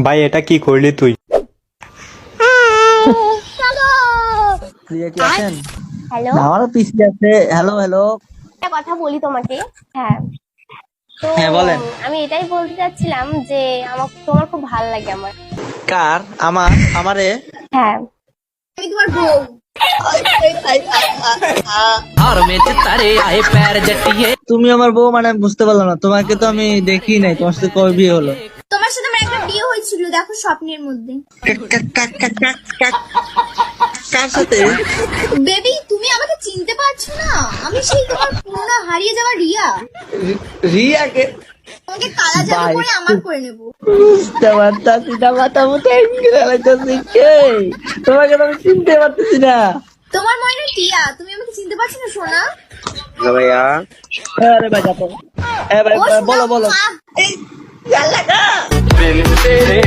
ভাই এটা কি করলি তুই? প্রিয়া কি আছেন? হ্যালো, না, আমারও পিসি আছে। Hello hello. একটা কথা বলি তোমাকে। হ্যাঁ, তো হ্যাঁ, বলেন। আমি এটাই বলতে চাচ্ছিলাম যে তোমার খুব ভালো লাগে আমার। কার? আমারে? হ্যাঁ, আমি তোমার বউ। তুমি আমার বউ মানে আমি বুঝতে পারলাম না, তোমাকে তো আমি দেখি নাই, তোমার সাথে কবে বিয়ে হলো? তোমার সাথে আমার একটা বিয়ে হয়েছিল, দেখো স্বপ্নের মধ্যে। কার সাথে? বেবি, তুমি আমাকে চিনতে পারছো না? আমি সেই তোমার পুরনো হারিয়ে যাওয়া রিয়া। রিয়াকে তোমাকে কালা জাদু ভাই। করে আমার করে নেব। বুঝতে পারতাছি না, মাথা মুখে ফেলাইতেছি কে? তোমাকে তো আমি চিনতে পারতেছি না। তোমার মনে টিয়া, তুমি আমাকে চিনতে পারছো না সোনা? ভাইয়া, আরে ভাই যাবো। হ্যাঁ ভাই, ও সোনা, বলো। মা। এই,